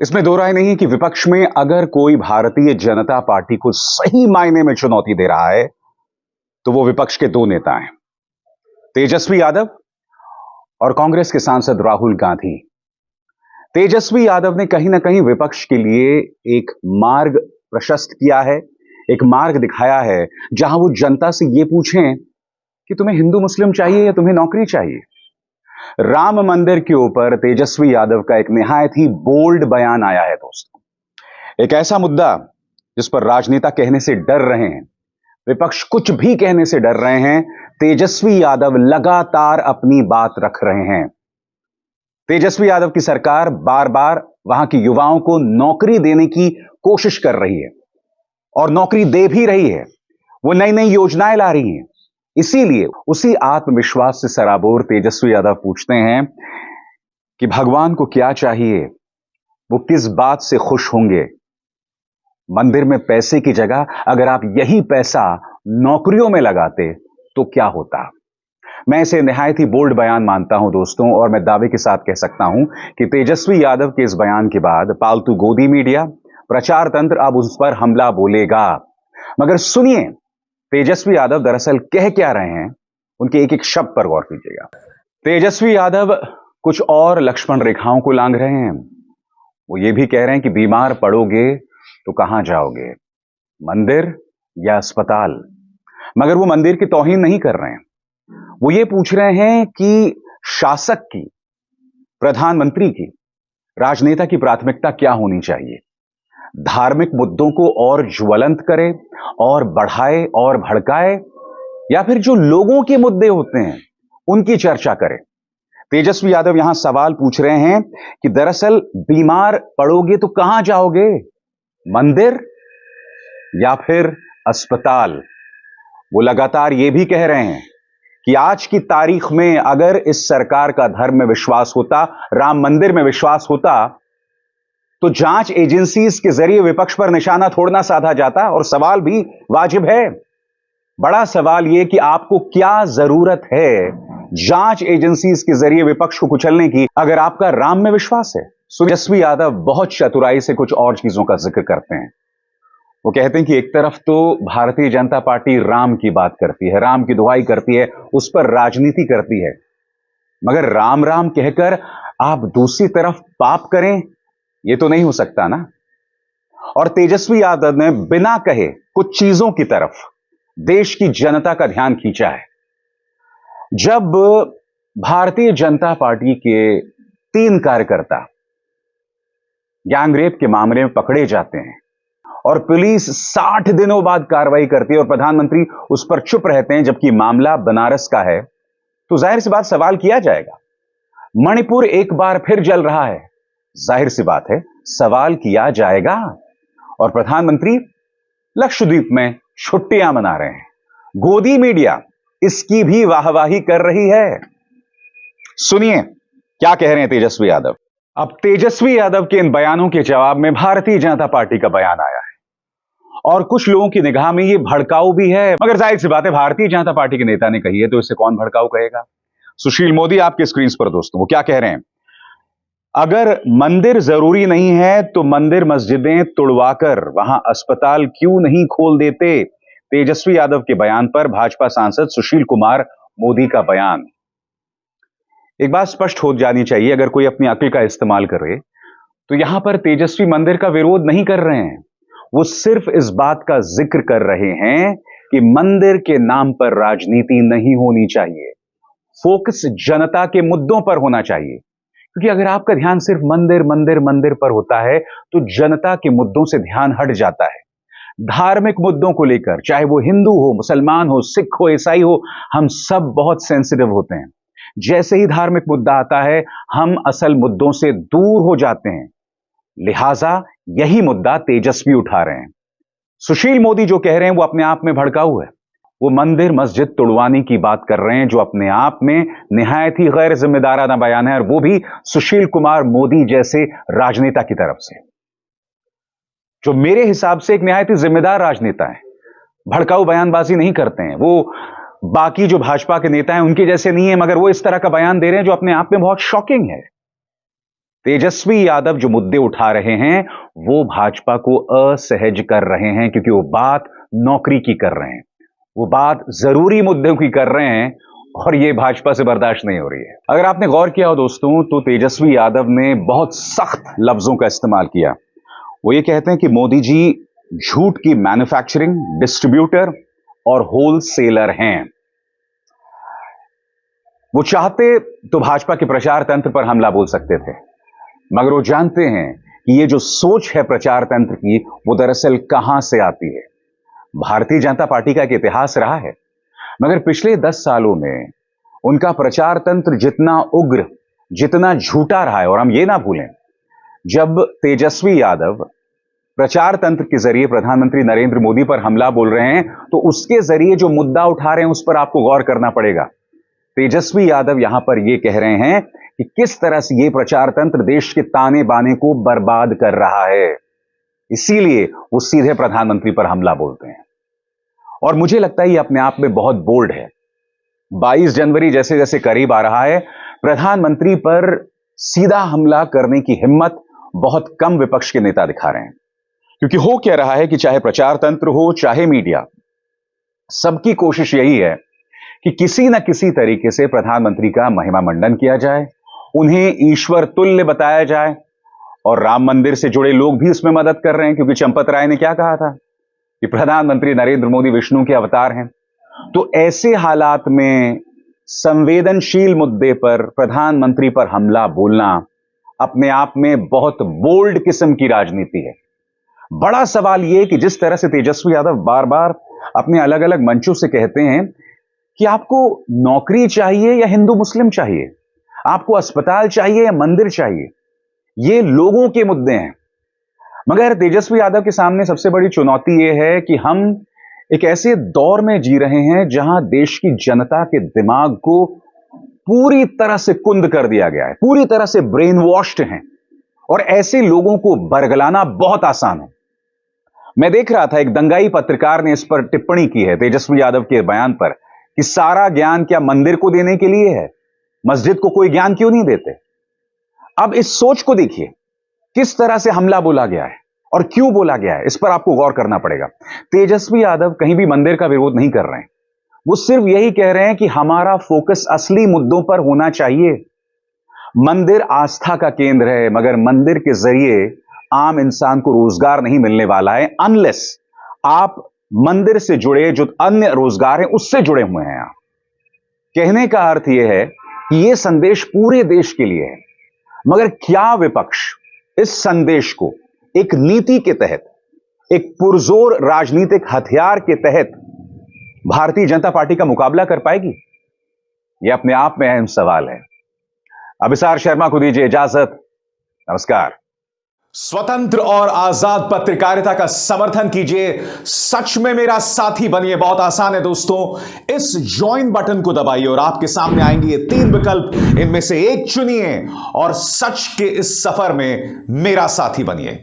इसमें दो राय नहीं कि विपक्ष में अगर कोई भारतीय जनता पार्टी को सही मायने में चुनौती दे रहा है तो वो विपक्ष के दो नेता हैं, तेजस्वी यादव और कांग्रेस के सांसद राहुल गांधी। तेजस्वी यादव ने कहीं ना कहीं विपक्ष के लिए एक मार्ग प्रशस्त किया है, एक मार्ग दिखाया है जहां वो जनता से ये पूछें कि तुम्हें हिंदू मुस्लिम चाहिए या तुम्हें नौकरी चाहिए। राम मंदिर के ऊपर तेजस्वी यादव का एक निहायत ही बोल्ड बयान आया है दोस्तों। एक ऐसा मुद्दा जिस पर राजनेता कहने से डर रहे हैं, विपक्ष कुछ भी कहने से डर रहे हैं, तेजस्वी यादव लगातार अपनी बात रख रहे हैं। तेजस्वी यादव की सरकार बार बार वहां के युवाओं को नौकरी देने की कोशिश कर रही है और नौकरी दे भी रही है। वो नई नई योजनाएं ला रही हैं। इसीलिए उसी आत्मविश्वास से सराबोर तेजस्वी यादव पूछते हैं कि भगवान को क्या चाहिए, वो किस बात से खुश होंगे। मंदिर में पैसे की जगह अगर आप यही पैसा नौकरियों में लगाते तो क्या होता। मैं इसे निहायत ही बोल्ड बयान मानता हूं दोस्तों, और मैं दावे के साथ कह सकता हूं कि तेजस्वी यादव के इस बयान के बाद पालतू गोदी मीडिया, प्रचार तंत्र अब उस पर हमला बोलेगा। मगर सुनिए तेजस्वी यादव दरअसल कह क्या रहे हैं, उनके एक एक शब्द पर गौर कीजिएगा। तेजस्वी यादव कुछ और लक्ष्मण रेखाओं को लांघ रहे हैं। वो ये भी कह रहे हैं कि बीमार पड़ोगे तो कहां जाओगे, मंदिर या अस्पताल। मगर वो मंदिर की तौहीन नहीं कर रहे हैं। वो ये पूछ रहे हैं कि शासक की, प्रधानमंत्री की, राजनेता की प्राथमिकता क्या होनी चाहिए। धार्मिक मुद्दों को और ज्वलंत करे और बढ़ाए और भड़काए, या फिर जो लोगों के मुद्दे होते हैं उनकी चर्चा करे। तेजस्वी यादव यहां सवाल पूछ रहे हैं कि दरअसल बीमार पड़ोगे तो कहां जाओगे, मंदिर या फिर अस्पताल। वो लगातार यह भी कह रहे हैं कि आज की तारीख में अगर इस सरकार का धर्म में विश्वास होता, राम मंदिर में विश्वास होता, तो जांच एजेंसीज के जरिए विपक्ष पर निशाना थोड़ना साधा जाता। और सवाल भी वाजिब है, बड़ा सवाल यह कि आपको क्या जरूरत है जांच एजेंसीज के जरिए विपक्ष को कुचलने की, अगर आपका राम में विश्वास है। तेजस्वी यादव बहुत चतुराई से कुछ और चीजों का जिक्र करते हैं। वो कहते हैं कि एक तरफ तो भारतीय जनता पार्टी राम की बात करती है, राम की दुहाई करती है, उस पर राजनीति करती है, मगर राम राम कहकर आप दूसरी तरफ पाप करें, यह तो नहीं हो सकता ना। और तेजस्वी यादव ने बिना कहे कुछ चीजों की तरफ देश की जनता का ध्यान खींचा है। जब भारतीय जनता पार्टी के 3 कार्यकर्ता गैंगरेप के मामले में पकड़े जाते हैं और पुलिस 60 दिनों बाद कार्रवाई करती है और प्रधानमंत्री उस पर चुप रहते हैं, जबकि मामला बनारस का है, तो जाहिर सी बात सवाल किया जाएगा। मणिपुर एक बार फिर जल रहा है, जाहिर सी बात है सवाल किया जाएगा। और प्रधानमंत्री लक्षद्वीप में छुट्टियां मना रहे हैं, गोदी मीडिया इसकी भी वाहवाही कर रही है। सुनिए क्या कह रहे हैं तेजस्वी यादव। अब तेजस्वी यादव के इन बयानों के जवाब में भारतीय जनता पार्टी का बयान आया है, और कुछ लोगों की निगाह में यह भड़काऊ भी है, मगर जाहिर सी बात है भारतीय जनता पार्टी के नेता ने कही है तो इसे कौन भड़काऊ कहेगा। सुशील मोदी आपके स्क्रीन पर दोस्तों, वो क्या कह रहे हैं। अगर मंदिर जरूरी नहीं है तो मंदिर मस्जिदें तुड़वाकर वहां अस्पताल क्यों नहीं खोल देते। तेजस्वी यादव के बयान पर भाजपा सांसद सुशील कुमार मोदी का बयान। एक बात स्पष्ट हो जानी चाहिए, अगर कोई अपनी अक्ल का इस्तेमाल करे तो यहां पर तेजस्वी मंदिर का विरोध नहीं कर रहे हैं, वो सिर्फ इस बात का जिक्र कर रहे हैं कि मंदिर के नाम पर राजनीति नहीं होनी चाहिए, फोकस जनता के मुद्दों पर होना चाहिए। क्योंकि अगर आपका ध्यान सिर्फ मंदिर मंदिर मंदिर पर होता है तो जनता के मुद्दों से ध्यान हट जाता है। धार्मिक मुद्दों को लेकर, चाहे वो हिंदू हो, मुसलमान हो, सिख हो, ईसाई हो, हम सब बहुत सेंसिटिव होते हैं। जैसे ही धार्मिक मुद्दा आता है हम असल मुद्दों से दूर हो जाते हैं। लिहाजा यही मुद्दा तेजस्वी उठा रहे हैं। सुशील मोदी जो कह रहे हैं वो अपने आप में भड़काऊ है। वो मंदिर मस्जिद तुड़वाने की बात कर रहे हैं, जो अपने आप में निहायत ही गैर जिम्मेदाराना बयान है, और वो भी सुशील कुमार मोदी जैसे राजनेता की तरफ से, जो मेरे हिसाब से एक निहायत ही जिम्मेदार राजनेता है। भड़काऊ बयानबाजी नहीं करते हैं, वो बाकी जो भाजपा के नेता हैं उनके जैसे नहीं है, मगर वो इस तरह का बयान दे रहे हैं जो अपने आप में बहुत शॉकिंग है। तेजस्वी यादव जो मुद्दे उठा रहे हैं वो भाजपा को असहज कर रहे हैं, क्योंकि वो बात नौकरी की कर रहे हैं, वो बात जरूरी मुद्दों की कर रहे हैं, और ये भाजपा से बर्दाश्त नहीं हो रही है। अगर आपने गौर किया हो दोस्तों, तो तेजस्वी यादव ने बहुत सख्त लफ्जों का इस्तेमाल किया। वो ये कहते हैं कि मोदी जी झूठ की मैन्युफैक्चरिंग, डिस्ट्रीब्यूटर और होलसेलर हैं। वो चाहते तो भाजपा के प्रचार तंत्र पर हमला बोल सकते थे, मगर वो जानते हैं कि ये जो सोच है प्रचार तंत्र की, वो दरअसल कहां से आती है। भारतीय जनता पार्टी का एक इतिहास रहा है, मगर पिछले 10 सालों में उनका प्रचार तंत्र जितना उग्र, जितना झूठा रहा है। और हम ये ना भूलें, जब तेजस्वी यादव प्रचार तंत्र के जरिए प्रधानमंत्री नरेंद्र मोदी पर हमला बोल रहे हैं, तो उसके जरिए जो मुद्दा उठा रहे हैं उस पर आपको गौर करना पड़ेगा। तेजस्वी यादव यहां पर यह कह रहे हैं कि किस तरह से यह प्रचार तंत्र देश के ताने बाने को बर्बाद कर रहा है, इसीलिए वो सीधे प्रधानमंत्री पर हमला बोलते हैं। और मुझे लगता है ये अपने आप में बहुत बोल्ड है। 22 जनवरी जैसे जैसे करीब आ रहा है, प्रधानमंत्री पर सीधा हमला करने की हिम्मत बहुत कम विपक्ष के नेता दिखा रहे हैं। क्योंकि हो क्या रहा है कि चाहे प्रचार तंत्र हो, चाहे मीडिया, सबकी कोशिश यही है कि किसी न किसी तरीके से प्रधानमंत्री का महिमा मंडन किया जाए, उन्हें ईश्वर तुल्य बताया जाए। और राम मंदिर से जुड़े लोग भी इसमें मदद कर रहे हैं, क्योंकि चंपत राय ने क्या कहा था कि प्रधानमंत्री नरेंद्र मोदी विष्णु के अवतार हैं। तो ऐसे हालात में संवेदनशील मुद्दे पर प्रधानमंत्री पर हमला बोलना अपने आप में बहुत बोल्ड किस्म की राजनीति है। बड़ा सवाल यह कि जिस तरह से तेजस्वी यादव बार बार अपने अलग अलग मंचों से कहते हैं कि आपको नौकरी चाहिए या हिंदू मुस्लिम चाहिए, आपको अस्पताल चाहिए या मंदिर चाहिए, ये लोगों के मुद्दे हैं। मगर तेजस्वी यादव के सामने सबसे बड़ी चुनौती यह है कि हम एक ऐसे दौर में जी रहे हैं जहां देश की जनता के दिमाग को पूरी तरह से कुंद कर दिया गया है, पूरी तरह से ब्रेन वॉश्ड हैं, और ऐसे लोगों को बरगलाना बहुत आसान है। मैं देख रहा था, एक दंगाई पत्रकार ने इस पर टिप्पणी की है तेजस्वी यादव के बयान पर कि सारा ज्ञान क्या मंदिर को देने के लिए है, मस्जिद को कोई ज्ञान क्यों नहीं देते। अब इस सोच को देखिए, किस तरह से हमला बोला गया है और क्यों बोला गया है, इस पर आपको गौर करना पड़ेगा। तेजस्वी यादव कहीं भी मंदिर का विरोध नहीं कर रहे हैं, वो सिर्फ यही कह रहे हैं कि हमारा फोकस असली मुद्दों पर होना चाहिए। मंदिर आस्था का केंद्र है, मगर मंदिर के जरिए आम इंसान को रोजगार नहीं मिलने वाला है, अनलेस आप मंदिर से जुड़े जो अन्य रोजगार हैं उससे जुड़े हुए हैं। आप कहने का अर्थ यह है कि यह संदेश पूरे देश के लिए है, मगर क्या विपक्ष इस संदेश को एक नीति के तहत, एक पुरजोर राजनीतिक हथियार के तहत भारतीय जनता पार्टी का मुकाबला कर पाएगी? यह अपने आप में अहम सवाल है। अभिसार शर्मा को दीजिए इजाजत। नमस्कार। स्वतंत्र और आजाद पत्रकारिता का समर्थन कीजिए, सच में मेरा साथी बनिए। बहुत आसान है दोस्तों, इस ज्वाइन बटन को दबाइए और आपके सामने आएंगे ये 3 विकल्प, इनमें से एक चुनिए और सच के इस सफर में मेरा साथी बनिए।